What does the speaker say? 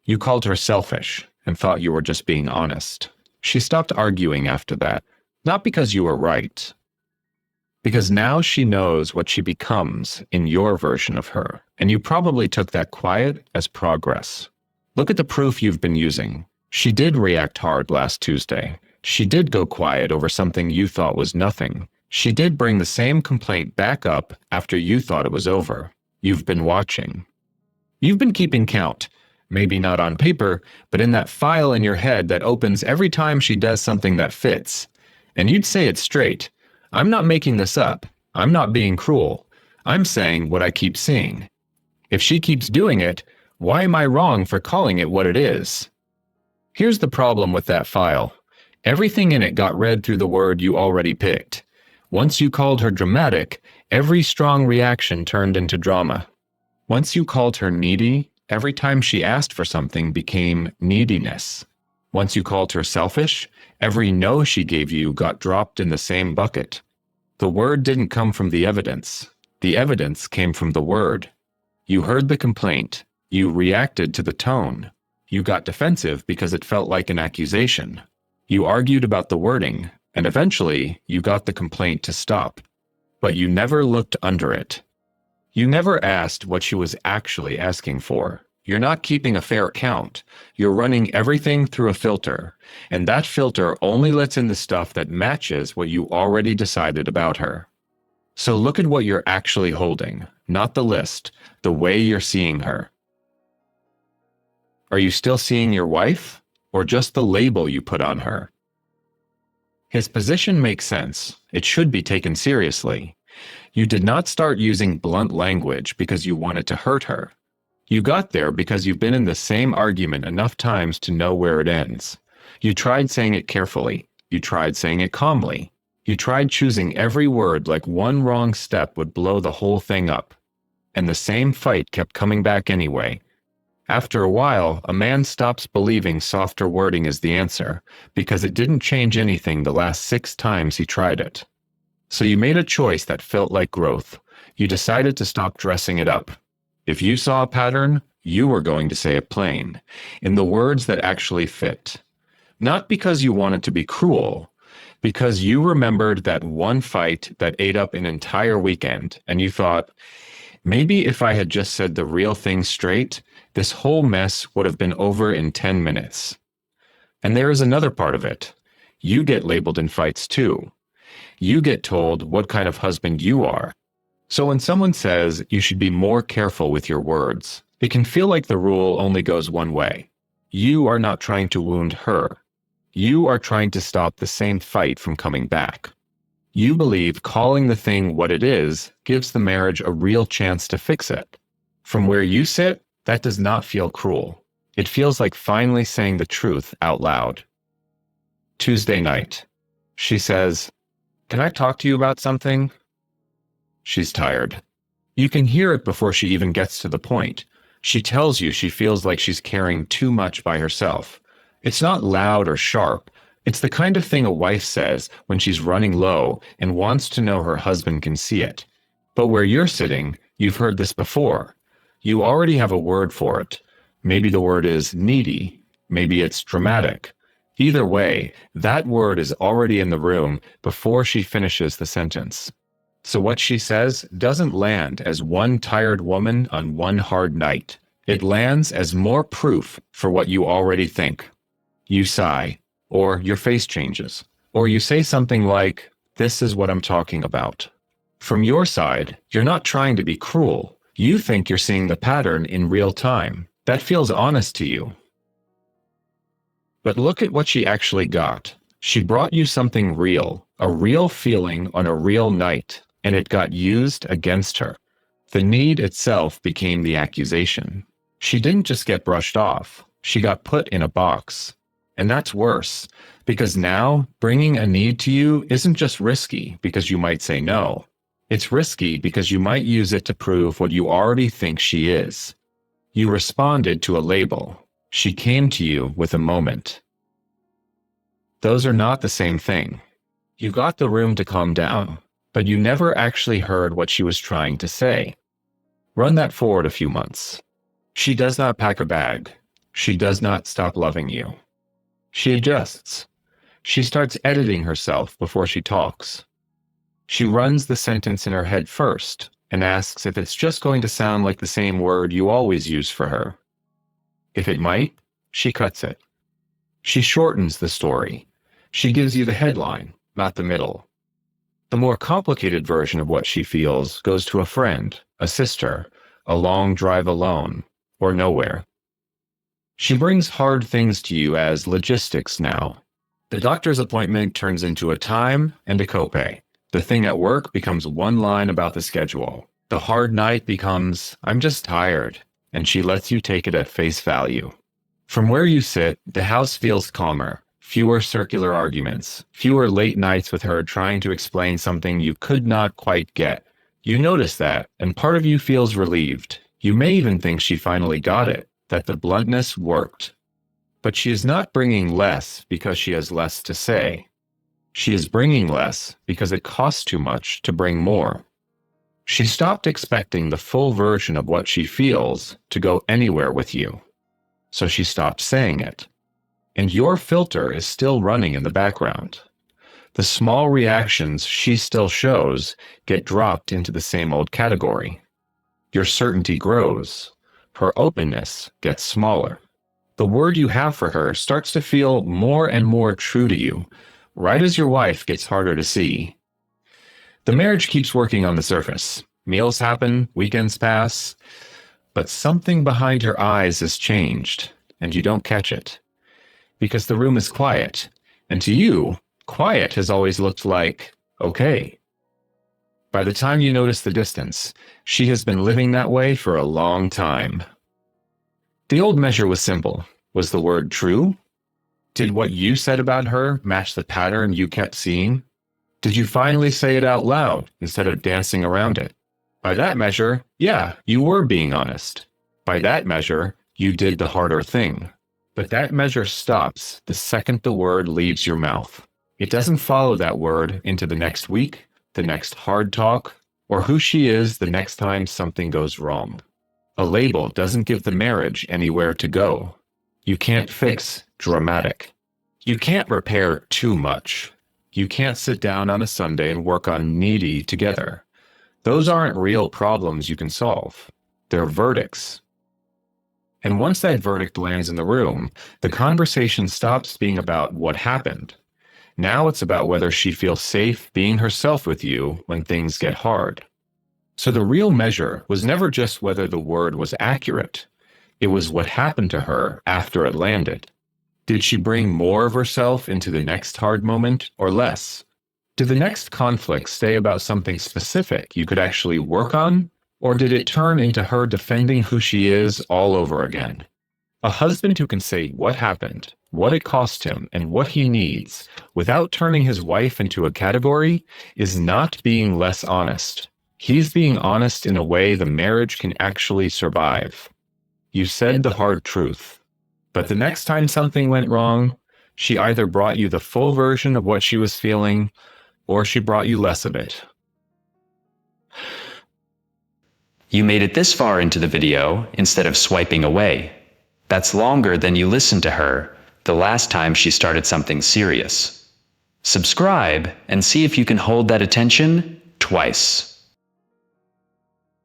You called her selfish and thought you were just being honest. She stopped arguing after that, not because you were right, because now she knows what she becomes in your version of her, and you probably took that quiet as progress. Look at the proof you've been using. She did react hard last Tuesday. She did go quiet over something you thought was nothing. She did bring the same complaint back up after you thought it was over. You've been watching. You've been keeping count. Maybe not on paper, but in that file in your head that opens every time she does something that fits. And you'd say it straight. I'm not making this up. I'm not being cruel. I'm saying what I keep seeing. If she keeps doing it, why am I wrong for calling it what it is? Here's the problem with that file. Everything in it got read through the word you already picked. Once you called her dramatic, every strong reaction turned into drama. Once you called her needy, every time she asked for something became neediness. Once you called her selfish, every no she gave you got dropped in the same bucket. The word didn't come from the evidence. The evidence came from the word. You heard the complaint. You reacted to the tone. You got defensive because it felt like an accusation. You argued about the wording, and eventually you got the complaint to stop. But you never looked under it. You never asked what she was actually asking for. You're not keeping a fair count. You're running everything through a filter, and that filter only lets in the stuff that matches what you already decided about her. So look at what you're actually holding, not the list, the way you're seeing her. Are you still seeing your wife, or just the label you put on her? His position makes sense. It should be taken seriously. You did not start using blunt language because you wanted to hurt her. You got there because you've been in the same argument enough times to know where it ends. You tried saying it carefully. You tried saying it calmly. You tried choosing every word like one wrong step would blow the whole thing up. And the same fight kept coming back anyway. After a while, a man stops believing softer wording is the answer because it didn't change anything the last 6 times he tried it. So you made a choice that felt like growth. You decided to stop dressing it up. If you saw a pattern, you were going to say it plain, in the words that actually fit. Not because you wanted to be cruel, because you remembered that one fight that ate up an entire weekend, and you thought, maybe if I had just said the real thing straight, this whole mess would have been over in 10 minutes. And there is another part of it. You get labeled in fights too. You get told what kind of husband you are. So when someone says you should be more careful with your words, it can feel like the rule only goes one way. You are not trying to wound her. You are trying to stop the same fight from coming back. You believe calling the thing what it is gives the marriage a real chance to fix it. From where you sit, that does not feel cruel. It feels like finally saying the truth out loud. Tuesday night. She says, "Can I talk to you about something?" She's tired. You can hear it before she even gets to the point. She tells you she feels like she's carrying too much by herself. It's not loud or sharp. It's the kind of thing a wife says when she's running low and wants to know her husband can see it. But where you're sitting, you've heard this before. You already have a word for it. Maybe the word is needy. Maybe it's dramatic. Either way, that word is already in the room before she finishes the sentence. So what she says doesn't land as one tired woman on one hard night. It lands as more proof for what you already think. You sigh, or your face changes, or you say something like, "This is what I'm talking about." From your side, you're not trying to be cruel. You think you're seeing the pattern in real time. That feels honest to you. But look at what she actually got. She brought you something real, a real feeling on a real night, and it got used against her. The need itself became the accusation. She didn't just get brushed off. She got put in a box. And that's worse, because now bringing a need to you isn't just risky because you might say no. It's risky because you might use it to prove what you already think she is. You responded to a label. She came to you with a moment. Those are not the same thing. You got the room to calm down, but you never actually heard what she was trying to say. Run that forward a few months. She does not pack a bag. She does not stop loving you. She adjusts. She starts editing herself before she talks. She runs the sentence in her head first and asks if it's just going to sound like the same word you always use for her. If it might, she cuts it. She shortens the story. She gives you the headline, not the middle. The more complicated version of what she feels goes to a friend, a sister, a long drive alone, or nowhere. She brings hard things to you as logistics now. The doctor's appointment turns into a time and a copay. The thing at work becomes one line about the schedule. The hard night becomes, "I'm just tired," and she lets you take it at face value. From where you sit, the house feels calmer. Fewer circular arguments, fewer late nights with her trying to explain something you could not quite get. You notice that, and part of you feels relieved. You may even think she finally got it, that the bluntness worked. But she is not bringing less because she has less to say. She is bringing less because it costs too much to bring more. She stopped expecting the full version of what she feels to go anywhere with you. So she stopped saying it. And your filter is still running in the background. The small reactions she still shows get dropped into the same old category. Your certainty grows. Her openness gets smaller. The word you have for her starts to feel more and more true to you, right as your wife gets harder to see. The marriage keeps working on the surface. Meals happen, weekends pass, but something behind her eyes has changed, and you don't catch it. Because the room is quiet, and to you, quiet has always looked like, okay. By the time you notice the distance, she has been living that way for a long time. The old measure was simple. Was the word true? Did what you said about her match the pattern you kept seeing? Did you finally say it out loud instead of dancing around it? By that measure, yeah, you were being honest. By that measure, you did the harder thing. But that measure stops the second the word leaves your mouth. It doesn't follow that word into the next week, the next hard talk, or who she is the next time something goes wrong. A label doesn't give the marriage anywhere to go. You can't fix dramatic. You can't repair too much. You can't sit down on a Sunday and work on needy together. Those aren't real problems you can solve. They're verdicts. And once that verdict lands in the room, the conversation stops being about what happened. Now it's about whether she feels safe being herself with you when things get hard. So the real measure was never just whether the word was accurate. It was what happened to her after it landed. Did she bring more of herself into the next hard moment or less? Did the next conflict stay about something specific you could actually work on? Or did it turn into her defending who she is all over again? A husband who can say what happened, what it cost him, and what he needs without turning his wife into a category is not being less honest. He's being honest in a way the marriage can actually survive. You said the hard truth. But the next time something went wrong, she either brought you the full version of what she was feeling, or she brought you less of it. You made it this far into the video instead of swiping away. That's longer than you listened to her the last time she started something serious. Subscribe and see if you can hold that attention twice.